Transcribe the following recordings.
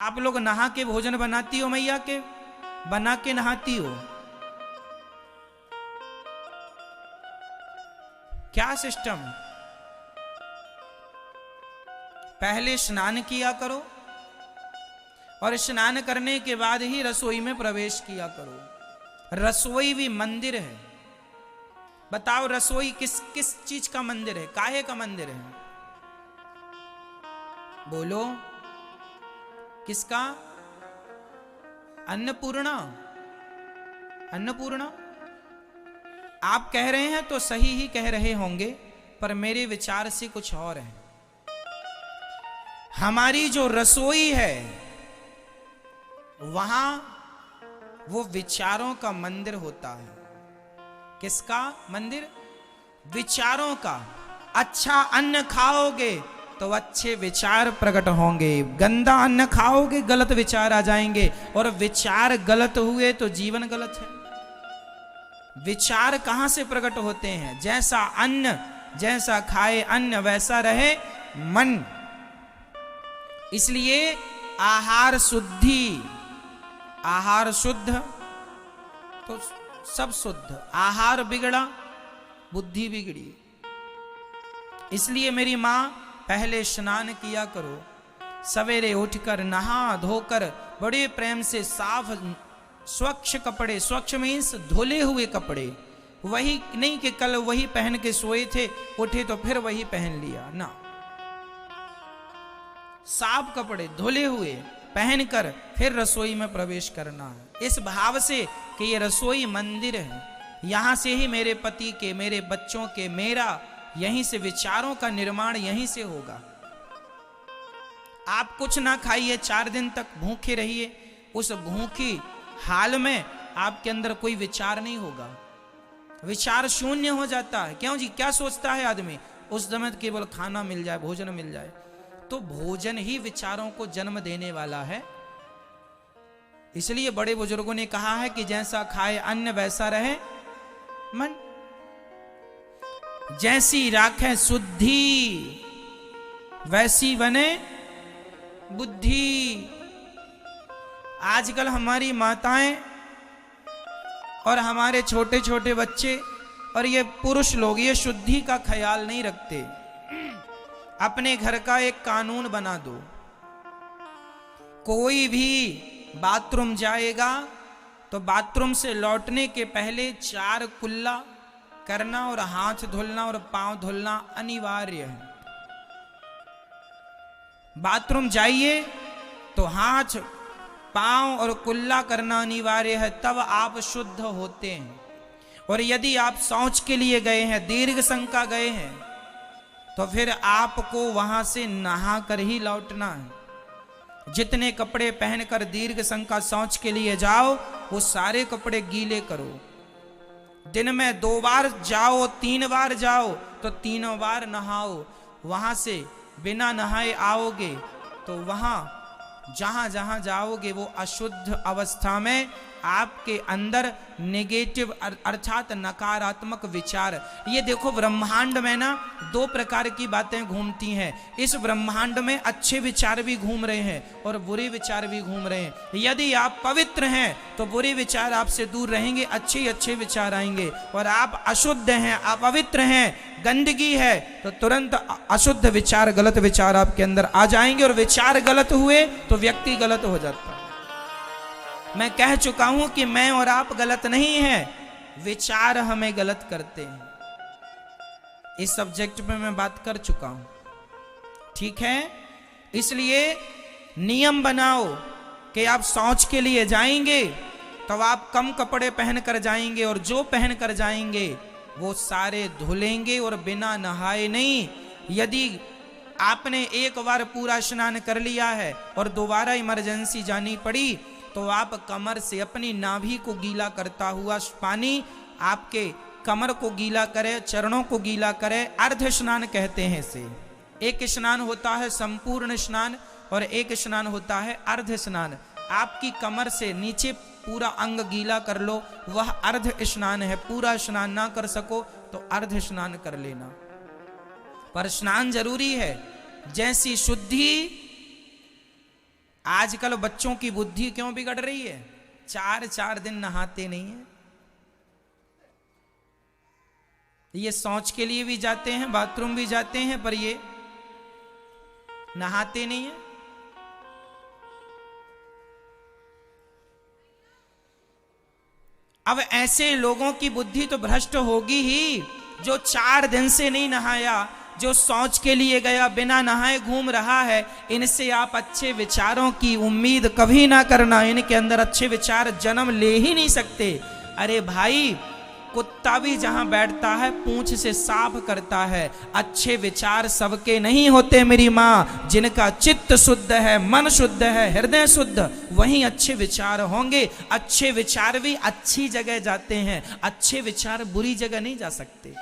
आप लोग नहा के भोजन बनाती हो मैया के, बना के नहाती हो? क्या सिस्टम? पहले स्नान किया करो और स्नान करने के बाद ही रसोई में प्रवेश किया करो। रसोई भी मंदिर है। बताओ रसोई किस किस चीज का मंदिर है, काहे का मंदिर है? बोलो किसका? अन्नपूर्णा। अन्नपूर्णा आप कह रहे हैं तो सही ही कह रहे होंगे, पर मेरे विचार से कुछ और है। हमारी जो रसोई है वहां वो विचारों का मंदिर होता है। किसका मंदिर? विचारों का। अच्छा अन्न खाओगे तो अच्छे विचार प्रकट होंगे, गंदा अन्न खाओगे गलत विचार आ जाएंगे, और विचार गलत हुए तो जीवन गलत है। विचार कहां से प्रकट होते हैं? जैसा अन्न, जैसा खाए अन्न वैसा रहे मन। इसलिए आहार शुद्धि, आहार शुद्ध तो सब शुद्ध। आहार बिगड़ा बुद्धि बिगड़ी। इसलिए मेरी मां पहले स्नान किया करो, सवेरे उठकर नहा धोकर बड़े प्रेम से साफ स्वच्छ कपड़े, स्वच्छ मीन्स धुले हुए कपड़े, वही नहीं कि कल वही पहन के सोए थे, उठे तो फिर वही पहन लिया ना। साफ कपड़े धुले हुए पहनकर फिर रसोई में प्रवेश करना है, इस भाव से कि ये रसोई मंदिर है। यहां से ही मेरे पति के, मेरे बच्चों के, मेरा यहीं से विचारों का निर्माण यहीं से होगा। आप कुछ ना खाइए, 4 दिन तक भूखे रहिए, उस भूखी हाल में आपके अंदर कोई विचार नहीं होगा। विचार शून्य हो जाता है। क्यों जी? क्या सोचता है आदमी? उस समय केवल खाना मिल जाए, भोजन मिल जाए। तो भोजन ही विचारों को जन्म देने वाला है। इसलिए बड़े बुजुर्गों ने कहा है कि जैसा खाए अन्न वैसा रहे मन। जैसी राखे शुद्धि वैसी बने बुद्धि। आजकल हमारी माताएं और हमारे छोटे छोटे बच्चे और ये पुरुष लोग ये शुद्धि का ख्याल नहीं रखते। अपने घर का एक कानून बना दो, कोई भी बाथरूम जाएगा तो बाथरूम से लौटने के पहले 4 कुल्ला करना और हाथ धुलना और पांव धुलना अनिवार्य है। बाथरूम जाइए तो हाथ, पांव और कुल्ला करना अनिवार्य है, तब आप शुद्ध होते हैं। और यदि आप शौच के लिए गए हैं, दीर्घ शंका गए हैं, तो फिर आपको वहां से नहा कर ही लौटना है। जितने कपड़े पहनकर दीर्घ शंका शौच के लिए जाओ, वो सारे कपड़े गीले करो। दिन में 2 बार जाओ, 3 बार जाओ तो 3 बार नहाओ। वहां से बिना नहाए आओगे तो वहां जहां जहां जाओगे वो अशुद्ध अवस्था में आपके अंदर नेगेटिव अर्थात नकारात्मक विचार। ये देखो ब्रह्मांड में ना 2 प्रकार की बातें घूमती हैं। इस ब्रह्मांड में अच्छे विचार भी घूम रहे हैं और बुरे विचार भी घूम रहे हैं। यदि आप पवित्र हैं तो बुरे विचार आपसे दूर रहेंगे, अच्छे अच्छे विचार आएंगे। और आप अशुद्ध हैं, अपवित्र हैं, गंदगी है, तो तुरंत अशुद्ध विचार, गलत विचार आपके अंदर आ जाएंगे। और विचार गलत हुए तो व्यक्ति गलत हो जाता है। मैं कह चुका हूं कि मैं और आप गलत नहीं हैं, विचार हमें गलत करते हैं। इस सब्जेक्ट पे मैं बात कर चुका हूं, ठीक है? इसलिए नियम बनाओ कि आप शौच के लिए जाएंगे तो आप कम कपड़े पहन कर जाएंगे, और जो पहन कर जाएंगे वो सारे धुलेंगे और बिना नहाए नहीं। यदि आपने एक बार पूरा स्नान कर लिया है और दोबारा इमरजेंसी जानी पड़ी, तो आप कमर से अपनी नाभि को गीला करता हुआ पानी आपके कमर को गीला करे, चरणों को गीला करे। अर्ध स्नान कहते हैं इसे। एक स्नान होता है संपूर्ण स्नान और एक स्नान होता है अर्ध स्नान। आपकी कमर से नीचे पूरा अंग गीला कर लो, वह अर्ध स्नान है। पूरा स्नान ना कर सको तो अर्ध स्नान कर लेना, पर स्नान जरूरी है। जैसी शुद्धि आजकल बच्चों की बुद्धि क्यों बिगड़ रही है? 4-4 दिन नहाते नहीं है। ये शौच के लिए भी जाते हैं, बाथरूम भी जाते हैं, पर ये नहाते नहीं है। अब ऐसे लोगों की बुद्धि तो भ्रष्ट होगी ही, जो 4 दिन से नहीं नहाया, जो शौच के लिए गया बिना नहाए घूम रहा है। इनसे आप अच्छे विचारों की उम्मीद कभी ना करना, इनके अंदर अच्छे विचार जन्म ले ही नहीं सकते। अरे भाई, कुत्ता भी जहां बैठता है पूंछ से साफ करता है। अच्छे विचार सबके नहीं होते मेरी माँ। जिनका चित्त शुद्ध है, मन शुद्ध है, हृदय शुद्ध, वहीं अच्छे विचार होंगे। अच्छे विचार भी अच्छी जगह जाते हैं, अच्छे विचार बुरी जगह नहीं जा सकते।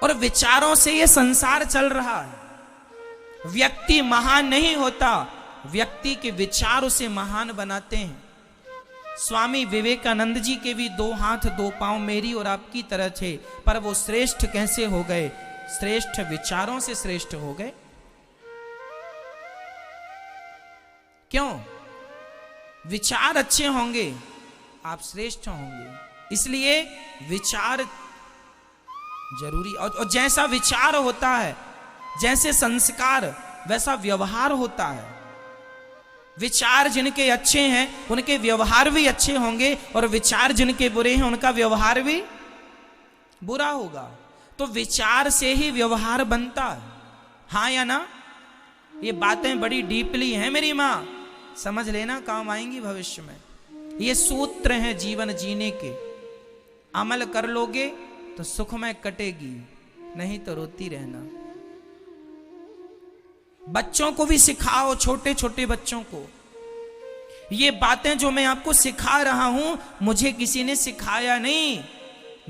और विचारों से ये संसार चल रहा है। व्यक्ति महान नहीं होता, व्यक्ति के विचार उसे महान बनाते हैं। स्वामी विवेकानंद जी के भी 2 हाथ 2 पांव मेरी और आपकी तरह थे, पर वो श्रेष्ठ कैसे हो गए? श्रेष्ठ विचारों से श्रेष्ठ हो गए। क्यों? विचार अच्छे होंगे, आप श्रेष्ठ होंगे। इसलिए विचार जरूरी। और जैसा विचार होता है, जैसे संस्कार, वैसा व्यवहार होता है। विचार जिनके अच्छे हैं उनके व्यवहार भी अच्छे होंगे, और विचार जिनके बुरे हैं उनका व्यवहार भी बुरा होगा। तो विचार से ही व्यवहार बनता है। हाँ या ना? ये बातें बड़ी डीपली हैं मेरी माँ, समझ लेना, काम आएंगी भविष्य में। ये सूत्र हैं जीवन जीने के। अमल कर लोगे तो सुखमय कटेगी, नहीं तो रोती रहना। बच्चों को भी सिखाओ, छोटे छोटे बच्चों को। ये बातें जो मैं आपको सिखा रहा हूं, मुझे किसी ने सिखाया नहीं।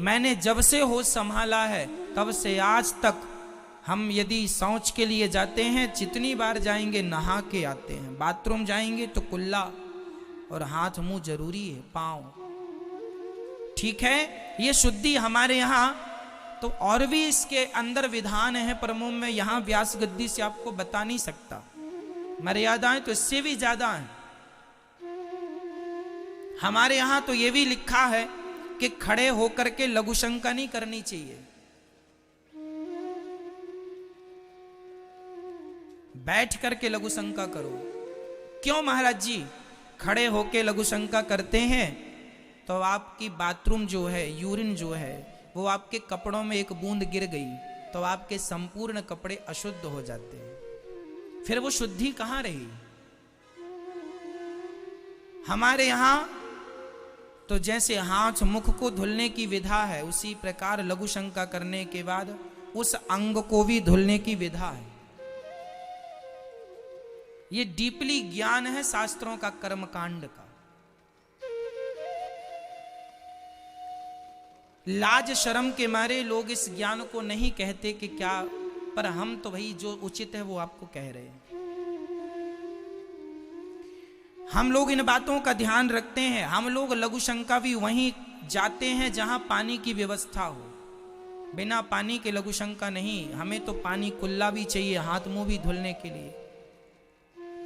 मैंने जब से होश संभाला है तब से आज तक हम यदि शौच के लिए जाते हैं, जितनी बार जाएंगे नहा के आते हैं। बाथरूम जाएंगे तो कुल्ला और हाथ मुंह जरूरी है, पांव। ठीक है, ये शुद्धि हमारे यहाँ तो और भी इसके अंदर विधान है, पर मैं यहां व्यास गद्दी से आपको बता नहीं सकता। मर्यादाएं तो इससे भी ज्यादा हैं। हमारे यहां तो यह भी लिखा है कि खड़े होकर के लघु शंका नहीं करनी चाहिए, बैठ करके लघु शंका करो। क्यों महाराज जी? खड़े होके लघु शंका करते हैं तो आपकी बाथरूम जो है, यूरिन जो है, वो आपके कपड़ों में एक बूंद गिर गई तो आपके संपूर्ण कपड़े अशुद्ध हो जाते हैं। फिर वो शुद्धि कहां रही? हमारे यहां तो जैसे हाथ मुख को धुलने की विधा है, उसी प्रकार लघु शंका करने के बाद उस अंग को भी धुलने की विधा है। ये डीपली ज्ञान है शास्त्रों का, कर्मकांड का। लाज शर्म के मारे लोग इस ज्ञान को नहीं कहते कि क्या, पर हम तो भाई जो उचित है वो आपको कह रहे हैं। हम लोग इन बातों का ध्यान रखते हैं। हम लोग लघु शंका भी वहीं जाते हैं जहां पानी की व्यवस्था हो। बिना पानी के लघु शंका नहीं। हमें तो पानी कुल्ला भी चाहिए हाथ मुंह भी धुलने के लिए।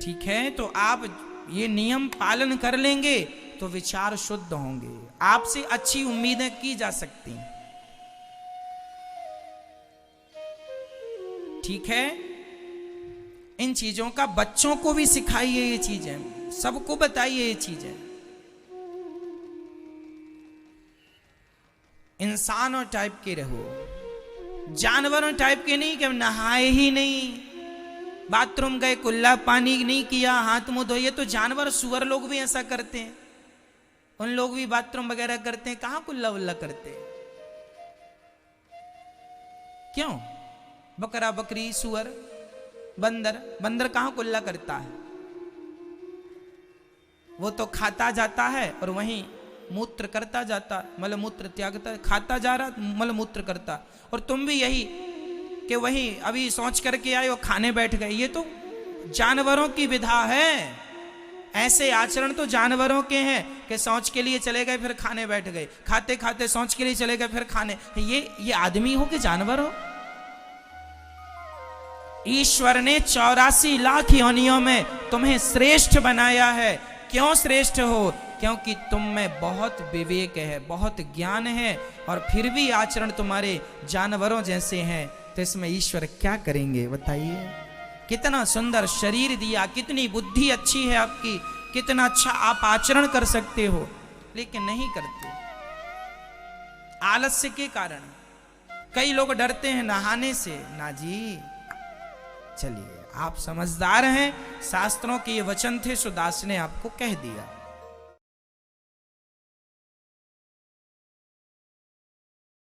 ठीक है, तो आप ये नियम पालन कर लेंगे तो विचार शुद्ध होंगे, आपसे अच्छी उम्मीदें की जा सकती हैं। ठीक है, इन चीजों का बच्चों को भी सिखाइए, ये चीजें सबको बताइए। ये चीजें इंसानों टाइप के रहो, जानवरों टाइप के नहीं कि हम नहाए ही नहीं, बाथरूम गए कुल्ला पानी नहीं किया, हाथ मुंह धोए। तो जानवर सुअर लोग भी ऐसा करते हैं, उन लोग भी बाथरूम वगैरह करते हैं, कहां कुल्ला उल्ला करते हैं? क्यों? बकरा बकरी सुअर बंदर कहां कुल्ला करता है? वो तो खाता जाता है और वहीं मूत्र करता जाता, मल मूत्र त्यागता, खाता जा रहा मल मूत्र करता। और तुम भी यही कि वही अभी सोच करके आए और खाने बैठ गए। ये तो जानवरों की विधा है। ऐसे आचरण तो जानवरों के हैं कि सोच के लिए चले गए फिर खाने बैठ गए, खाते खाते सोच के लिए चले गए फिर खाने। ये आदमी हो कि जानवर हो? ईश्वर ने 84 लाख योनियों में तुम्हें श्रेष्ठ बनाया है। क्यों श्रेष्ठ हो? क्योंकि तुम में बहुत विवेक है, बहुत ज्ञान है, और फिर भी आचरण तुम्हारे जानवरों जैसे हैं। तो इसमें ईश्वर क्या करेंगे बताइए? कितना सुंदर शरीर दिया, कितनी बुद्धि अच्छी है आपकी, कितना अच्छा आप आचरण कर सकते हो, लेकिन नहीं करते आलस्य के कारण। कई लोग डरते हैं नहाने से। ना जी, चलिए आप समझदार हैं, शास्त्रों के ये वचन थे, सुदास ने आपको कह दिया।